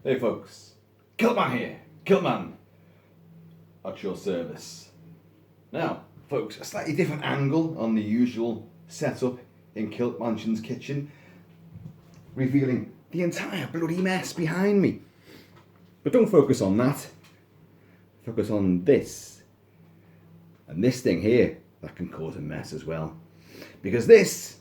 Hey folks, Kilt-Man here, Kilt-Man, at your service. Now, folks, a slightly different angle on the usual setup in Kilt Mansion's kitchen, revealing the entire bloody mess behind me. But don't focus on that, focus on this, and this thing here that can cause a mess as well. Because this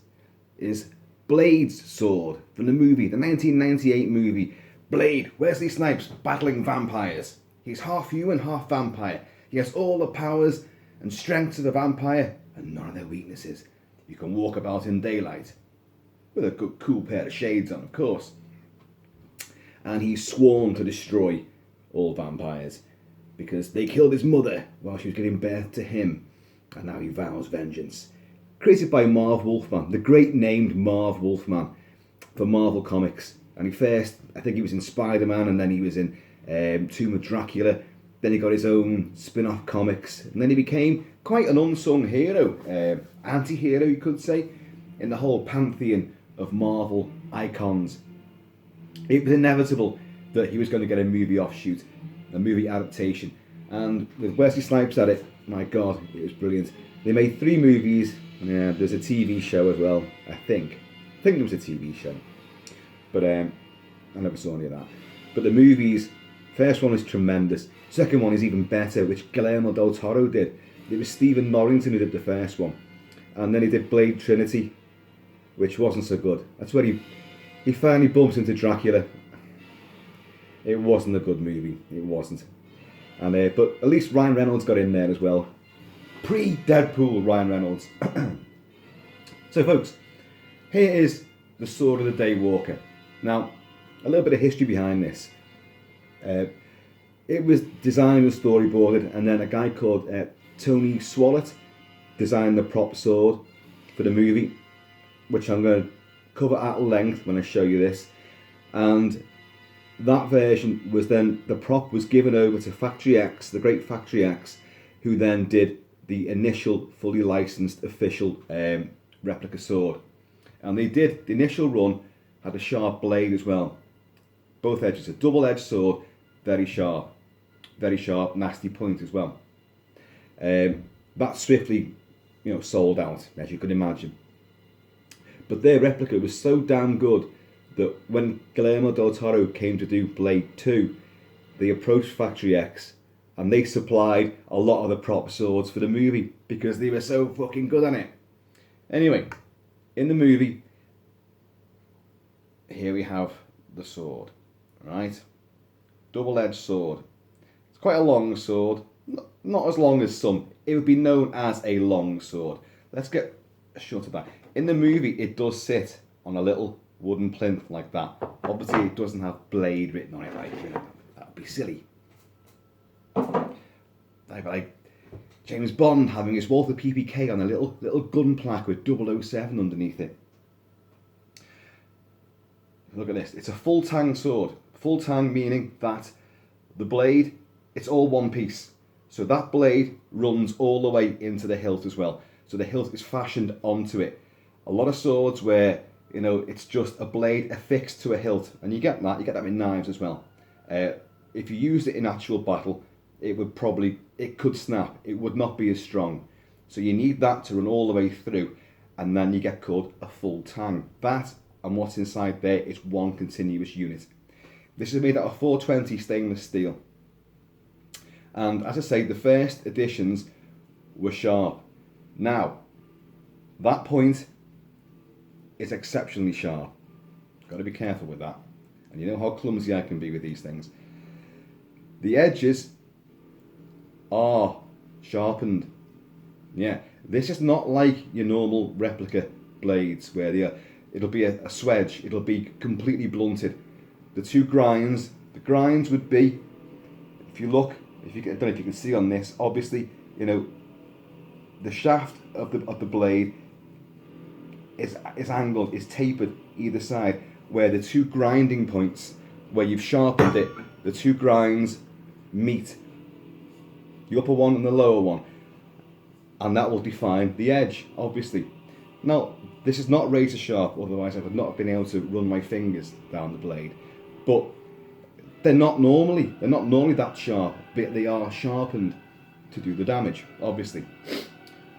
is Blade's sword from the movie, the 1998 movie, Blade, Wesley Snipes battling vampires. He's half human, half vampire. He has all the powers and strengths of a vampire and none of their weaknesses. You can walk about in daylight with a good cool pair of shades on, of course. And he's sworn to destroy all vampires because they killed his mother while she was giving birth to him, and now he vows vengeance. Created by Marv Wolfman, the great named Marv Wolfman for Marvel Comics. And I think he was in Spider-Man, and then he was in Tomb of Dracula. Then he got his own spin-off comics, and then he became quite an unsung hero, anti-hero you could say, in the whole pantheon of Marvel icons. It was inevitable that he was going to get a movie offshoot, a movie adaptation, and with Wesley Snipes at it, my God, it was brilliant. They made 3 movies. Yeah, there's a TV show as well. I think there was a TV show, but I never saw any of that. But the movies, first one is tremendous. Second one is even better, which Guillermo del Toro did. It was Stephen Norrington who did the first one, and then he did Blade Trinity, which wasn't so good. That's where he finally bumps into Dracula. It wasn't a good movie. It wasn't. And but at least Ryan Reynolds got in there as well. Pre-Deadpool Ryan Reynolds. So folks, here is the sword of the Daywalker. Now, a little bit of history behind this. It was designed and storyboarded, and then a guy called Tony Swallett designed the prop sword for the movie, which I'm going to cover at length when I show you this. And that version was then, the prop was given over to Factory X, the great Factory X, who then did the initial fully licensed official replica sword. And they did, the initial run had a sharp blade as well. Both edges, a double-edged sword, very sharp, nasty point as well. That swiftly, sold out, as you can imagine. But their replica was so damn good that when Guillermo del Toro came to do Blade 2, they approached Factory X and they supplied a lot of the prop swords for the movie because they were so fucking good on it. Anyway, in the movie, here we have the sword, right? Double-edged sword. It's quite a long sword, not as long as some. It would be known as a long sword. Let's get a shot of that. In the movie, it does sit on a little wooden plinth like that. Obviously, it doesn't have Blade written on it, right? That would be silly. Like James Bond having his Walther PPK on a little gun plaque with 007 underneath it. Look at this. It's a full tang sword. Full tang meaning that the blade, it's all one piece. So that blade runs all the way into the hilt as well. So the hilt is fashioned onto it. A lot of swords where, it's just a blade affixed to a hilt. And you get that with knives as well. If you used it in actual battle, it could snap. It would not be as strong. So you need that to run all the way through. And then you get called a full tang. That and what's inside there is one continuous unit. This is made out of 420 stainless steel. And as I say, the first editions were sharp. Now, that point is exceptionally sharp. Got to be careful with that. And you know how clumsy I can be with these things. The edges are sharpened. Yeah, this is not like your normal replica blades where it'll be a swedge. It'll be completely blunted. The grinds would be, if you look, I don't know if you can see on this, obviously, the shaft of the blade is angled, is tapered either side, where the 2 grinding points, where you've sharpened it, the 2 grinds meet, the upper one and the lower one, and that will define the edge, obviously. Now, this is not razor sharp, otherwise I would not have been able to run my fingers down the blade, but they're not normally that sharp, but they are sharpened to do the damage, obviously.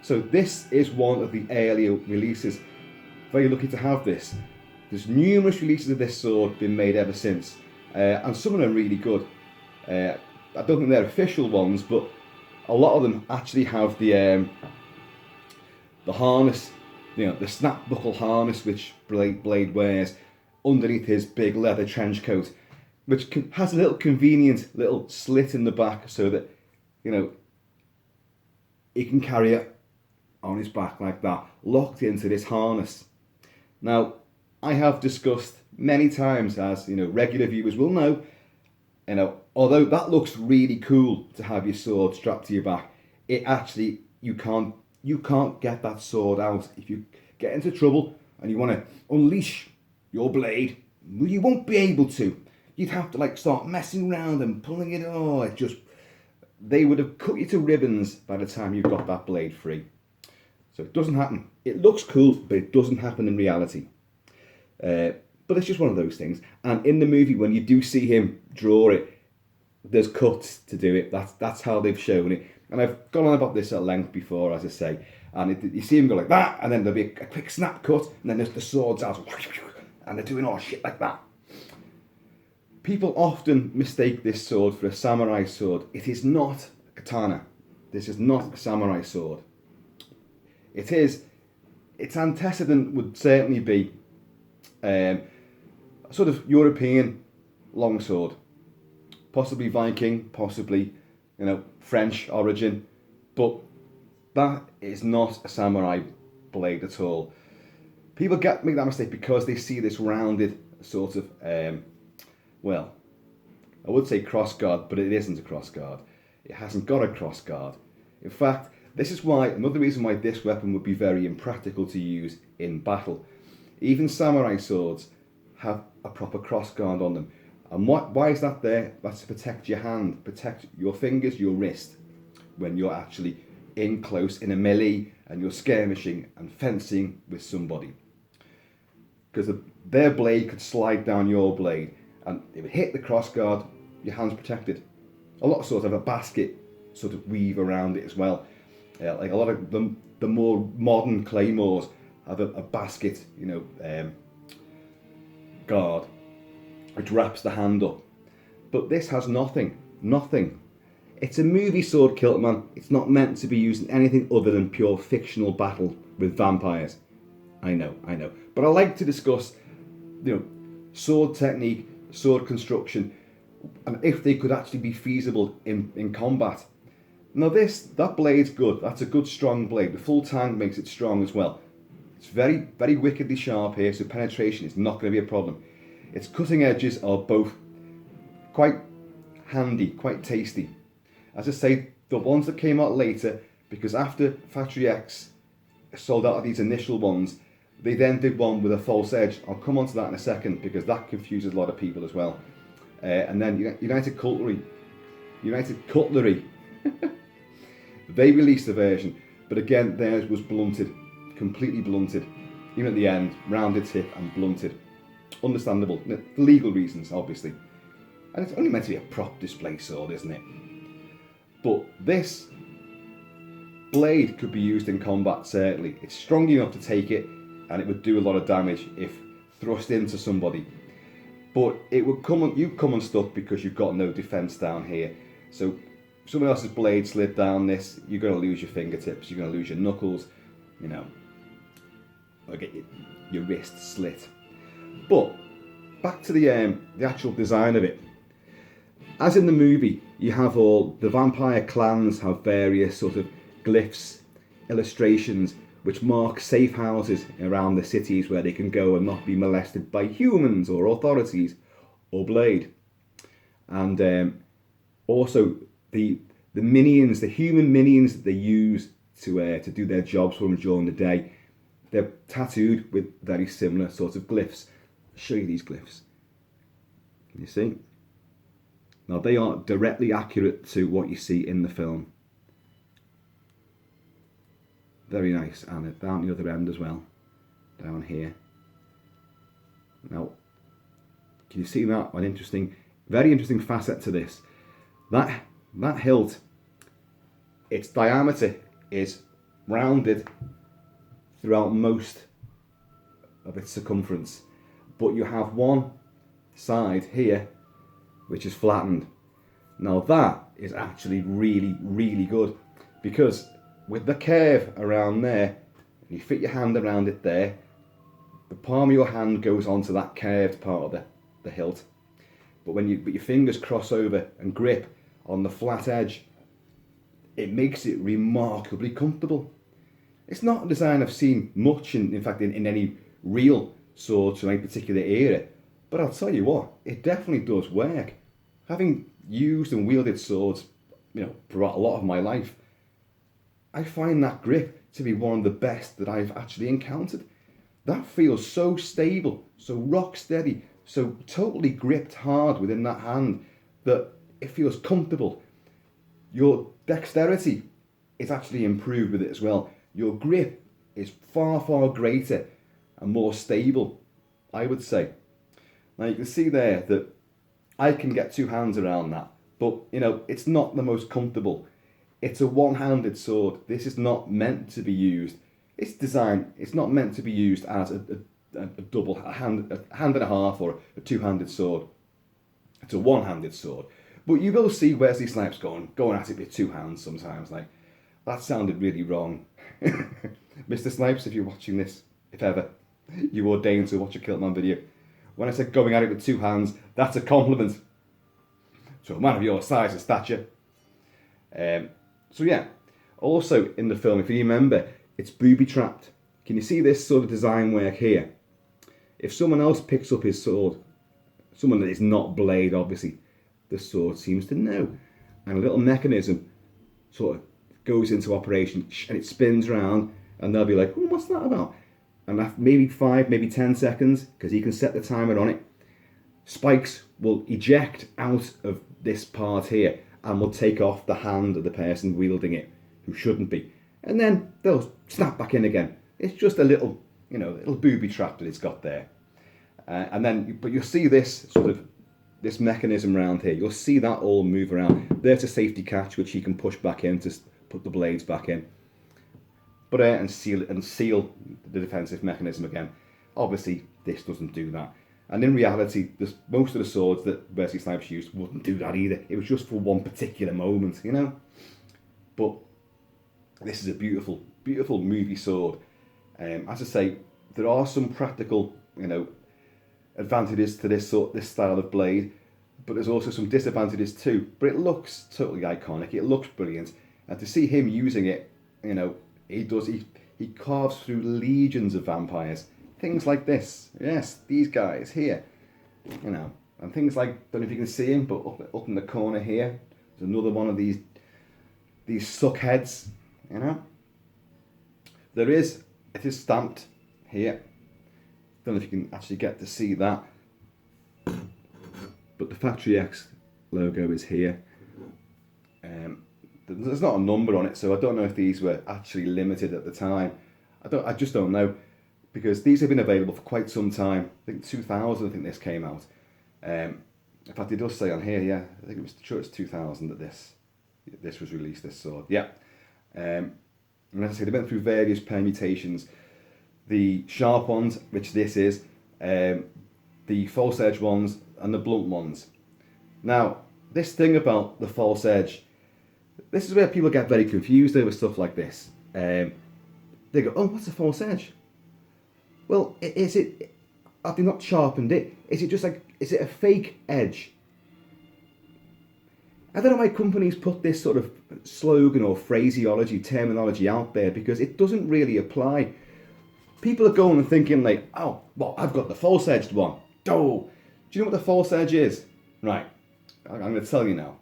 So this is one of the earlier releases. Very lucky to have this. There's numerous releases of this sword been made ever since, and some of them are really good. I don't think they're official ones, but a lot of them actually have the harness, the snap buckle harness which Blade wears underneath his big leather trench coat, which has a little convenient little slit in the back so that he can carry it on his back like that, locked into this harness. Now, I have discussed many times, as regular viewers will know, although that looks really cool to have your sword strapped to your back, it actually you can't get that sword out. If you get into trouble and you want to unleash your blade, well, you won't be able to. You'd have to start messing around and pulling it. They would have cut you to ribbons by the time you got that blade free. So it doesn't happen. It looks cool, but it doesn't happen in reality. But it's just one of those things. And in the movie, when you do see him draw it, there's cuts to do it. That's how they've shown it. And I've gone on about this at length before, as I say. And you see him go like that, and then there'll be a quick snap cut, and then there's the swords out, and they're doing all shit like that. People often mistake this sword for a samurai sword. It is not a katana. This is not a samurai sword. Its antecedent would certainly be a sort of European longsword, possibly Viking, possibly French origin, but that is not a samurai blade at all. People make that mistake because they see this rounded sort of well, I would say cross guard, but it isn't a cross guard. It hasn't got a cross guard. In fact, this is another reason why this weapon would be very impractical to use in battle. Even samurai swords have a proper cross guard on them. And why is that there? That's to protect your hand, protect your fingers, your wrist, when you're actually in close, in a melee, and you're skirmishing and fencing with somebody. Because their blade could slide down your blade, and it would hit the cross guard, your hand's protected. A lot of swords have a basket sort of weave around it as well. Like a lot of the more modern claymores have a basket, guard, which wraps the hand up. But this has nothing. It's a movie sword, Kilt-Man. It's not meant to be used in anything other than pure fictional battle with vampires. I know. But I like to discuss, sword technique, sword construction, and if they could actually be feasible in combat. Now that blade's good. That's a good strong blade. The full tang makes it strong as well. It's very, very wickedly sharp here, so penetration is not going to be a problem. Its cutting edges are both quite handy, quite tasty. As I say, the ones that came out later, because after Factory X sold out of these initial ones, they then did one with a false edge. I'll come on to that in a second, because that confuses a lot of people as well. And then United Cutlery, they released a version, but again theirs was blunted, completely blunted, even at the end, rounded tip and blunted. Understandable, for legal reasons obviously. And it's only meant to be a prop display sword, isn't it? But this blade could be used in combat, certainly. It's strong enough to take it, and it would do a lot of damage if thrust into somebody. But it would you come unstuck because you've got no defence down here. So if someone else's blade slid down this, you're going to lose your fingertips, you're going to lose your knuckles, or get your wrist slit. But back to the actual design of it. As in the movie, you have all the vampire clans have various sort of glyphs, illustrations, which mark safe houses around the cities where they can go and not be molested by humans or authorities or Blade. And also the minions, the human minions that they use to do their jobs for them during the day, they're tattooed with very similar sorts of glyphs. I'll show you these glyphs. Can you see? Now they are directly accurate to what you see in the film. Very nice, and down the other end as well, down here. Now, can you see that? An interesting very interesting facet to this. That hilt, its diameter is rounded throughout most of its circumference, but you have one side here which is flattened. Now that is actually really, really good, because with the curve around there, you fit your hand around it there, the palm of your hand goes onto that curved part of the hilt, but when your fingers cross over and grip on the flat edge, it makes it remarkably comfortable. It's not a design I've seen much, in fact, in any real swords from any particular era, but I'll tell you what, it definitely does work. Having used and wielded swords, throughout a lot of my life, I find that grip to be one of the best that I've actually encountered. That feels so stable, so rock steady, so totally gripped hard within that hand that it feels comfortable. Your dexterity is actually improved with it as well. Your grip is far, far greater and more stable, I would say. Now you can see there that I can get two hands around that, but it's not the most comfortable. It's a one-handed sword. This is not meant to be used. It's not meant to be used as a hand and a half or a two-handed sword. It's a one-handed sword. But you will see Wesley Snipes going at it with two hands sometimes. Like, that sounded really wrong. Mr. Snipes, if you're watching this, if ever you ordained to watch a Kilt-Man video, when I said going at it with two hands, that's a compliment to a man of your size and stature. So yeah, also in the film, if you remember, it's booby-trapped. Can you see this sort of design work here? If someone else picks up his sword, someone that is not Blade, obviously, the sword seems to know. And a little mechanism sort of goes into operation, and it spins around, and they'll be like, oh, what's that about? And after maybe 5, maybe 10 seconds, because he can set the timer on it, spikes will eject out of this part here and will take off the hand of the person wielding it who shouldn't be. And then they'll snap back in again. It's just a little, little booby trap that it's got there. But you'll see this this mechanism around here. You'll see that all move around. There's a safety catch which he can push back in to put the blades back in. But and seal the defensive mechanism again. Obviously, this doesn't do that. And in reality, most of the swords that Wesley Snipes used wouldn't do that either. It was just for one particular moment, But this is a beautiful, beautiful movie sword. As I say, there are some practical, advantages to this style of blade, but there's also some disadvantages too. But it looks totally iconic. It looks brilliant, and to see him using it, he carves through legions of vampires. Things like this, yes, these guys here, and things like, don't know if you can see him, but up in the corner here, there's another one of these suck heads, It is stamped here. Don't know if you can actually get to see that, but the Factory X logo is here. There's not a number on it, so I don't know if these were actually limited at the time. I just don't know, because these have been available for quite some time. I think 2000, I think this came out. In fact, it does say on here, yeah, I think it's 2000 that this was released, this sword, yeah. And as I say, they went through various permutations. The sharp ones, which this is, the false edge ones, and the blunt ones. Now, this thing about the false edge, this is where people get very confused over stuff like this. They go, oh, what's a false edge? Well, have they not sharpened it? Is it a fake edge? I don't know why companies put this sort of slogan or phraseology, terminology out there, because it doesn't really apply. People are going and thinking like, oh, well, I've got the false edged one. Oh, do you know what the false edge is? Right, I'm going to tell you now.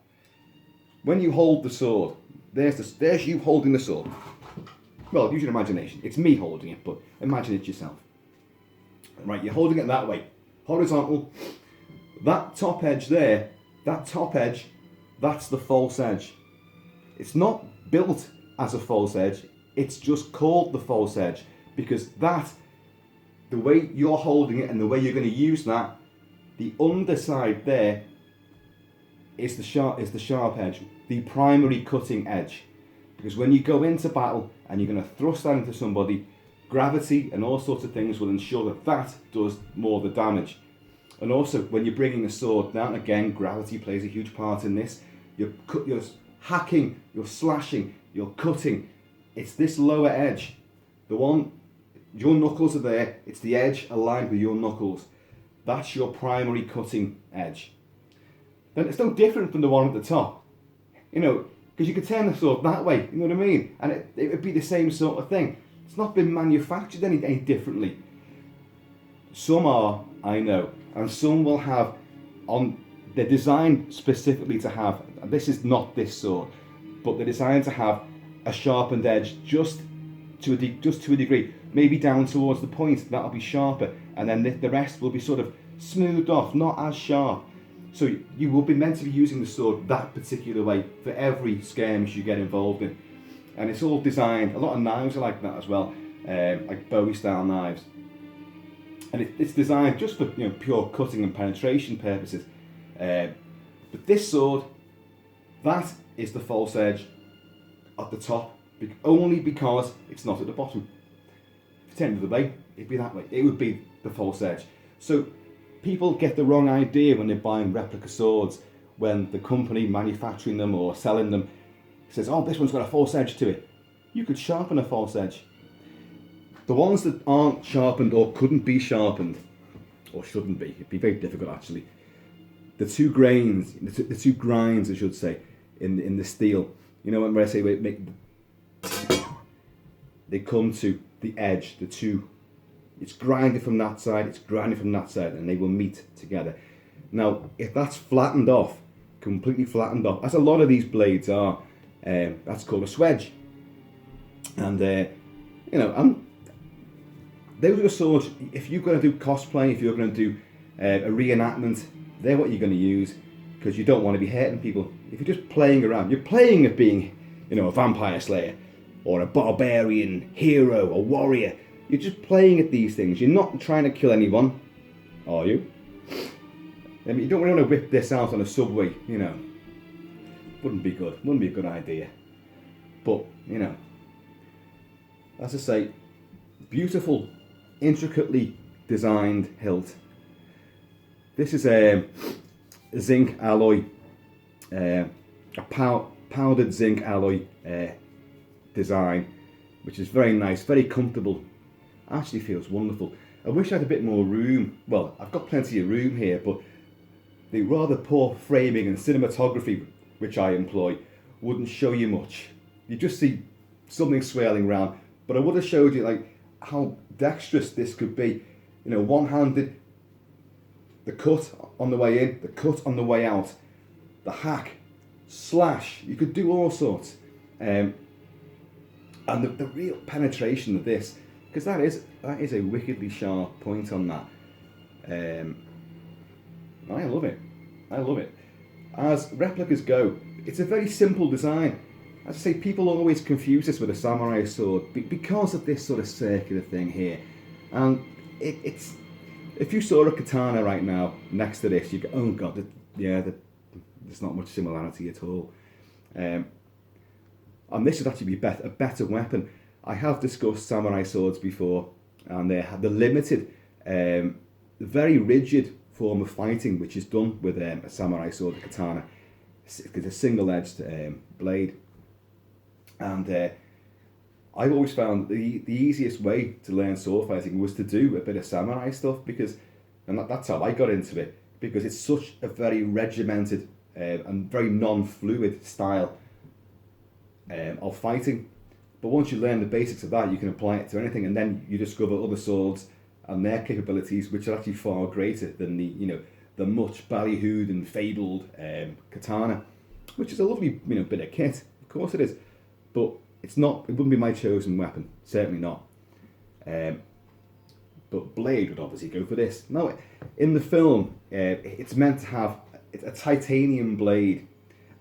When you hold the sword, there's you holding the sword. Well, use your imagination. It's me holding it, but imagine it yourself. Right, you're holding it that way, horizontal. That top edge there, that's the false edge. It's not built as a false edge, it's just called the false edge, because the way you're holding it and the way you're going to use that, the underside there is the sharp edge, the primary cutting edge. Because when you go into battle and you're going to thrust that into somebody, gravity and all sorts of things will ensure that that does more of the damage. And also, when you're bringing a sword down, again, gravity plays a huge part in this. You're hacking, you're slashing, you're cutting. It's this lower edge. The one, your knuckles are there, it's the edge aligned with your knuckles. That's your primary cutting edge. Then it's no different from the one at the top. You know, because you could turn the sword that way, you know what I mean? And it would be the same sort of thing. It's not been manufactured any differently. Some are, I know, and some will have they're designed specifically to have, this is not this sword, but they're designed to have a sharpened edge just to a degree, maybe down towards the point, that'll be sharper, and then the rest will be sort of smoothed off, not as sharp. So you will be meant to be using the sword that particular way for every skirmish you get involved in. And it's all designed, a lot of knives are like that as well, like Bowie style knives. And it's designed just for pure cutting and penetration purposes. But this sword, that is the false edge at the top, only because it's not at the bottom. If it's the end of the way, it'd be that way. It would be the false edge. So people get the wrong idea when they're buying replica swords, when the company manufacturing them or selling them says, oh, this one's got a false edge to it. You could sharpen a false edge. The ones that aren't sharpened or couldn't be sharpened, or shouldn't be, it'd be very difficult actually. The two grinds, I should say, in the steel. You know when I say they come to the edge, it's grinded from that side, it's grinded from that side, and they will meet together. Now, if that's flattened off, completely flattened off, as a lot of these blades are, that's called a swedge. And those are swords, if you're going to do cosplay, if you're going to do a reenactment, they're what you're going to use, because you don't want to be hurting people. If you're just playing around, you're playing at being, a vampire slayer, or a barbarian hero, a warrior. You're just playing at these things. You're not trying to kill anyone, are you? I mean, you don't really want to whip this out on a subway, Wouldn't be good. Wouldn't be a good idea. But, as I say, beautiful, intricately designed hilt. This is a zinc alloy, a powdered zinc alloy design, which is very nice, very comfortable. Actually feels wonderful. I wish I had a bit more room. Well, I've got plenty of room here, but the rather poor framing and cinematography which I employ wouldn't show you much. You just see something swirling around. But I would have showed you like how dexterous this could be. One-handed, the cut on the way in, the cut on the way out, the hack, slash. You could do all sorts. And the real penetration of this, because that is a wickedly sharp point on that. I love it. I love it. As replicas go, it's a very simple design. As I say, people always confuse this with a samurai sword because of this sort of circular thing here. And it's if you saw a katana right now next to this, you go, oh god, there's not much similarity at all. And this would actually be a better weapon. I have discussed samurai swords before, and they have the limited, very rigid form of fighting which is done with a samurai sword, a katana. It's a single-edged blade. And I've always found the easiest way to learn sword fighting was to do a bit of samurai stuff, and that's how I got into it, because it's such a very regimented and very non-fluid style of fighting. But once you learn the basics of that, you can apply it to anything, and then you discover other swords and their capabilities, which are actually far greater than the much ballyhooed and fabled katana, which is a lovely bit of kit. Of course it is, but it wouldn't be my chosen weapon, certainly not. But blade would obviously go for this. Now, in the film, it's meant to have a titanium blade,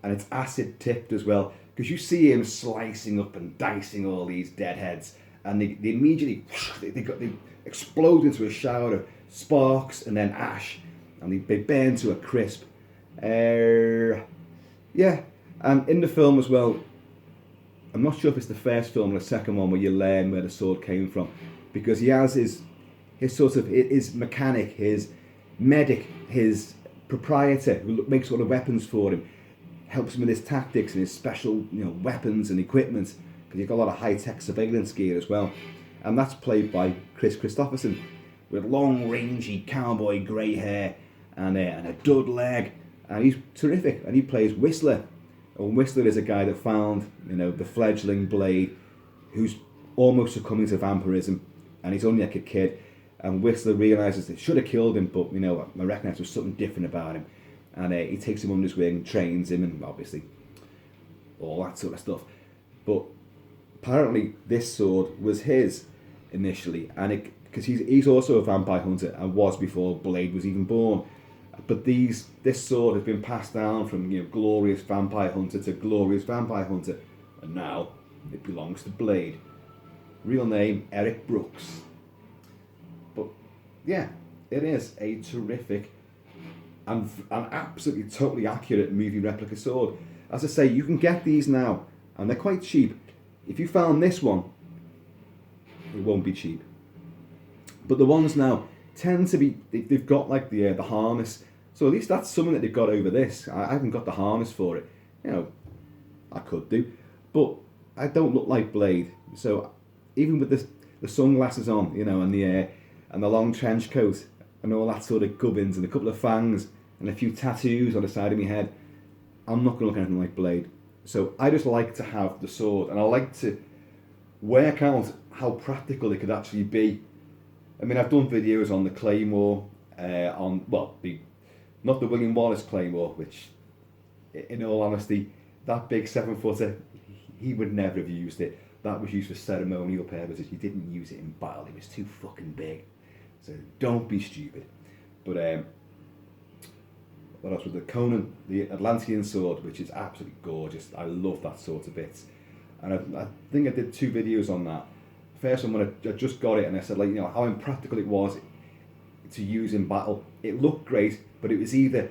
and it's acid tipped as well, because you see him slicing up and dicing all these deadheads, and they immediately they explode into a shower of sparks and then ash, and they burn to a crisp. Yeah, and in the film as well, I'm not sure if it's the first film or the second one where you learn where the sword came from, because he has his sort of his mechanic, his medic, his proprietor who makes all the weapons for him, helps him with his tactics and his special weapons and equipment, because you've got a lot of high-tech surveillance gear as well, and that's played by Chris Christopherson with long, rangy cowboy grey hair and a dud leg, and he's terrific, and he plays Whistler. And Whistler is a guy that found the fledgling Blade, who's almost succumbing to vampirism, and he's only like a kid. And Whistler realises they should have killed him, but I reckon there was something different about him. And he takes him under his wing, trains him, and obviously all that sort of stuff. But apparently this sword was his initially, and because he's also a vampire hunter and was before Blade was even born. But this sword has been passed down from glorious vampire hunter to glorious vampire hunter, and now it belongs to Blade. Real name Eric Brooks. But yeah, it is a terrific and absolutely totally accurate movie replica sword. As I say, you can get these now, and they're quite cheap. If you found this one, it won't be cheap. But the ones now tend to be, they've got like the harness, so at least that's something that they've got over this. I haven't got the harness for it. I could do, but I don't look like Blade. So even with the sunglasses on, and the long trench coat and all that sort of gubbins and a couple of fangs and a few tattoos on the side of my head, I'm not going to look anything like Blade. So I just like to have the sword, and I like to work out how practical it could actually be. I mean, I've done videos on the Claymore, not the William Wallace Claymore, which, in all honesty, that big 7-footer, he would never have used it. That was used for ceremonial purposes. He didn't use it in battle. It was too fucking big. So don't be stupid. But what else was the Conan, the Atlantean sword, which is absolutely gorgeous. I love that sword to bits. And I think I did 2 videos on that. First one when I just got it, and I said how impractical it was to use in battle. It looked great, but it was either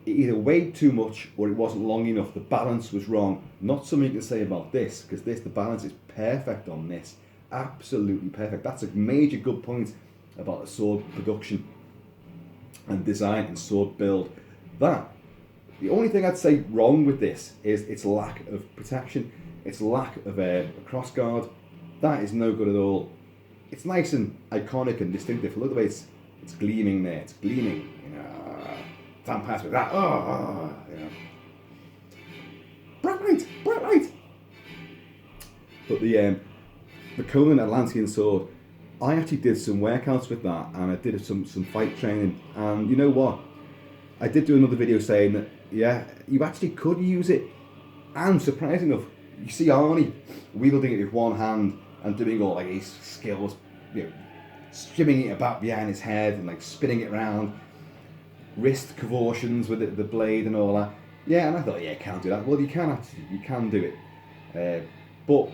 weighed too much or it wasn't long enough. The balance was wrong. Not something you can say about this, because the balance is perfect on this. Absolutely perfect. That's a major good point about the sword production and design and sword build. The only thing I'd say wrong with this is its lack of protection, its lack of a crossguard. That is no good at all. It's nice and iconic and distinctive. Look at the way it's gleaming there. It's gleaming. Vampires with that. Bright light, bright light. But the Conan Atlantean sword, I actually did some workouts with that, and I did some fight training. And you know what? I did do another video saying that you actually could use it. And surprising enough, you see Arnie wielding it with one hand and doing all his skills, strimming it about behind his head and spinning it around, wrist contortions with the blade and all that. Yeah, and I thought, can't do that. Well, you can do it, but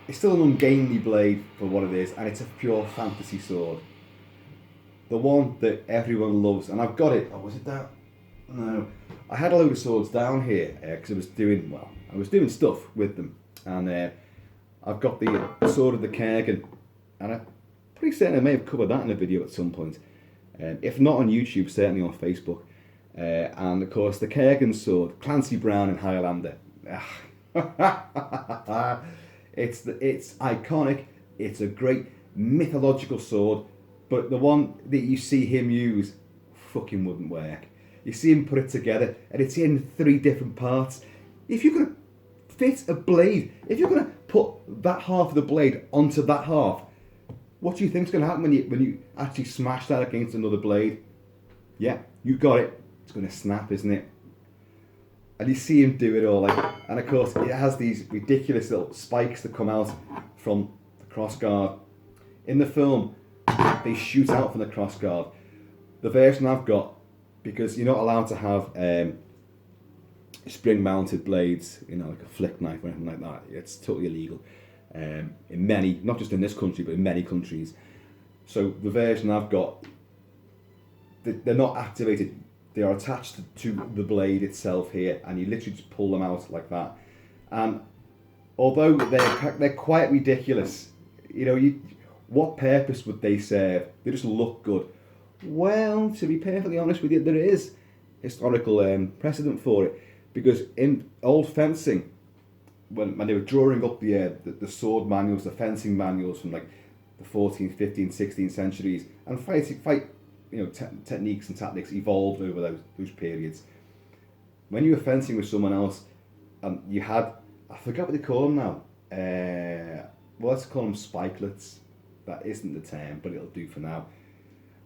it's still an ungainly blade for what it is, and it's a pure fantasy sword. The one that everyone loves, and I've got it. Oh, was it that? No, I had a load of swords down here because I was doing stuff with them, and I've got the sword of the Kurgan, and I'm pretty certain I may have covered that in a video at some point. If not on YouTube, certainly on Facebook. And of course, the Kurgan sword, Clancy Brown and Highlander. It's iconic. It's a great mythological sword, but the one that you see him use fucking wouldn't work. You see him put it together, and it's in 3 different parts. If you're gonna fit a blade, if you're gonna put that half of the blade onto that half, what do you think's gonna happen when you actually smash that against another blade? Yeah, you got it. It's gonna snap, isn't it? And you see him do it all, and of course it has these ridiculous little spikes that come out from the crossguard. In the film, they shoot out from the crossguard. The version I've got, because you're not allowed to have spring-mounted blades, like a flick knife or anything like that. It's totally illegal. In many, not just in this country, but in many countries. So the version I've got, they're not activated. they are attached to the blade itself here, and you literally just pull them out like that. And although they're quite ridiculous, what purpose would they serve? They just look good. Well, to be perfectly honest with you, there is historical precedent for it, because in old fencing, when they were drawing up the sword manuals, the fencing manuals from like the 14th, 15th, 16th centuries, and techniques and tactics evolved over those periods. When you were fencing with someone else, and you had, I forgot what they call them now. Well, let's call them spikelets. That isn't the term, but it'll do for now.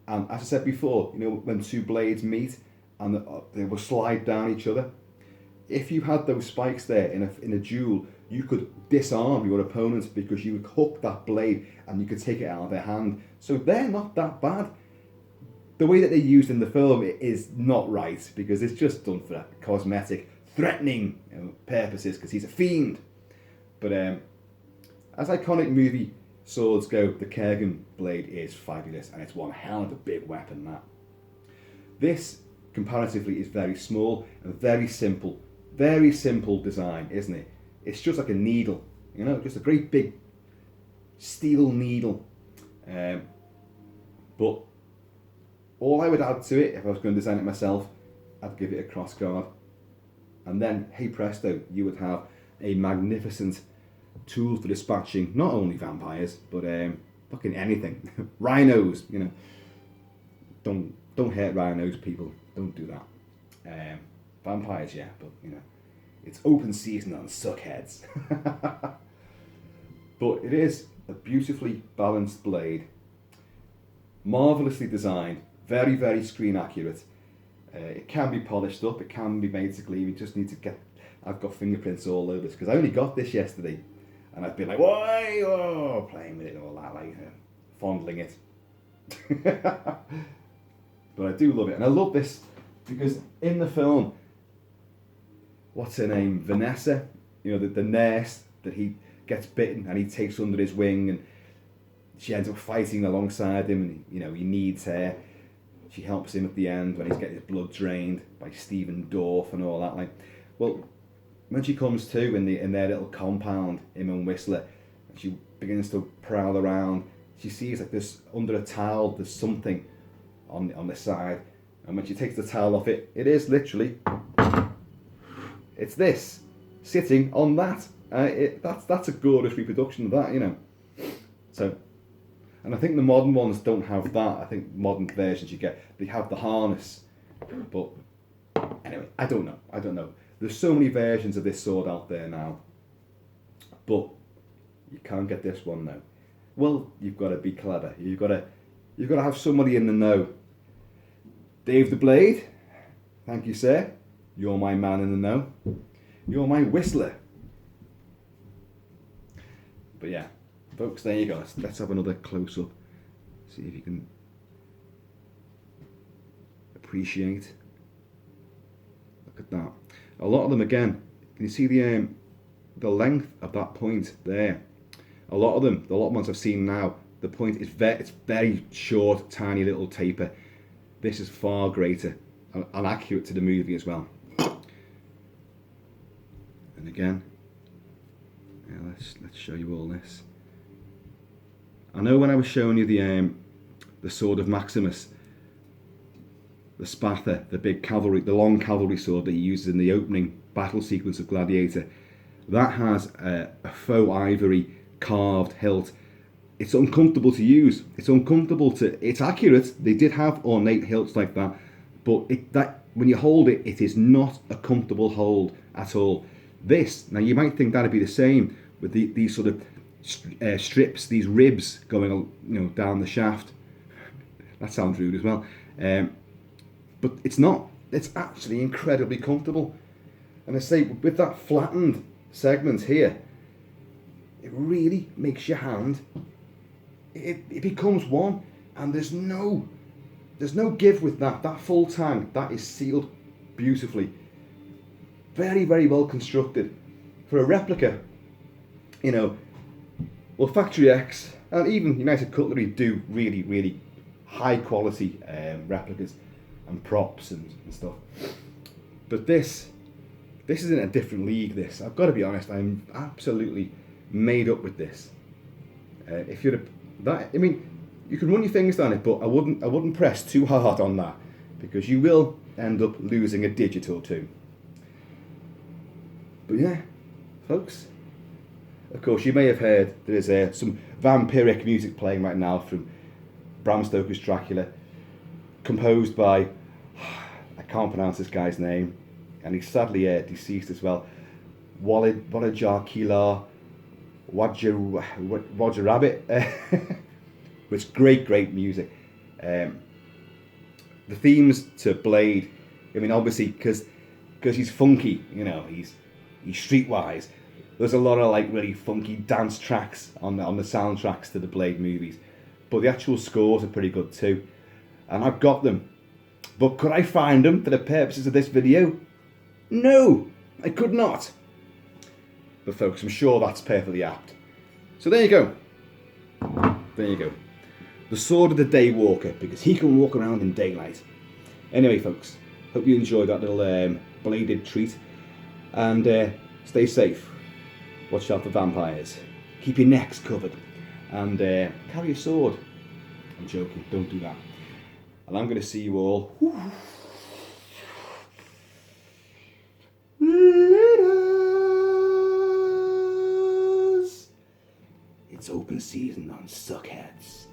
And as I said before, when two blades meet and they will slide down each other, if you had those spikes there in a duel, you could disarm your opponent because you would hook that blade and you could take it out of their hand. So they're not that bad. The way that they're used in the film is not right, because it's just done for cosmetic, threatening purposes, because he's a fiend. But as iconic movie swords go, the Kurgan blade is fabulous, and it's one hell of a big weapon, that. This, comparatively, is very small and very simple design, isn't it? It's just like a needle, just a great big steel needle. But all I would add to it, if I was going to design it myself, I'd give it a crossguard. And then, hey presto, you would have a magnificent tool for dispatching not only vampires, but fucking anything. Rhinos, Don't hurt rhinos, people. Don't do that. Vampires, yeah, but it's open season on suckheads. But it is a beautifully balanced blade, marvelously designed, very, very screen accurate. It can be polished up, it can be made to gleam. You just need to I've got fingerprints all over this, because I only got this yesterday, and I've been like, why? Oh, playing with it and all that, like fondling it. But I do love it, and I love this because in the film, what's her name, Vanessa, the nurse that he gets bitten and he takes under his wing, and she ends up fighting alongside him, and he needs her. She helps him at the end when he's getting his blood drained by Stephen Dorff and all that. Like, well, when she comes to in their little compound, him and Whistler, and she begins to prowl around, she sees like this under a towel. There's something on the side, and when she takes the towel off it is literally, it's this sitting on that. That's a gorgeous reproduction of that, So, and I think the modern ones don't have that. I think modern versions they have the harness, but anyway, I don't know. There's so many versions of this sword out there now, but you can't get this one now. Well, you've got to be clever. You've got to have somebody in the know. Dave the Blade, thank you, sir. You're my man in the know. You're my Whistler. But yeah, folks, there you go. Let's have another close-up. See if you can appreciate. Look at that. A lot of them, again, can you see the length of that point there? A lot of them, the lot of ones I've seen now, the point is it's very short, tiny little taper. This is far greater and accurate to the movie as well. And again, yeah, let's show you all this. I know when I was showing you the sword of Maximus, the Spatha, the big cavalry, the long cavalry sword that he uses in the opening battle sequence of Gladiator, that has a faux ivory carved hilt. It's uncomfortable to use. It's accurate. They did have ornate hilts like that, but when you hold it, it is not a comfortable hold at all. This, now you might think that'd be the same with these sort of strips, these ribs going down the shaft. That sounds rude as well. But it's not. It's actually incredibly comfortable. And I say, with that flattened segment here, it really makes your hand, it becomes one, and there's no give with that. That full tang, that is sealed beautifully. Very, very well constructed. For a replica, well, Factory X and even United Cutlery do really, really high quality replicas. and props and stuff. But this is in a different league. This, I've got to be honest, I'm absolutely made up with this. If you're I mean, you can run your fingers down it, but I wouldn't press too hard on that, because you will end up losing a digit or two. But yeah, folks, of course you may have heard there's some vampiric music playing right now from Bram Stoker's Dracula, composed by, I can't pronounce this guy's name, and he's sadly deceased as well, Dracula, Roger Rabbit. It's great music. The themes to Blade, I mean, obviously because he's funky, you know, he's streetwise. There's a lot of like really funky dance tracks on the soundtracks to the Blade movies, but the actual scores are pretty good too, and I've got them. But could I find them for the purposes of this video? No, I could not. But folks, I'm sure that's perfectly apt. So there you go. There you go. The sword of the Daywalker, because he can walk around in daylight. Anyway, folks, hope you enjoyed that little bladed treat. And stay safe. Watch out for vampires. Keep your necks covered. And carry a sword. I'm joking, don't do that. And I'm going to see you all later. It's open season on Suckheads.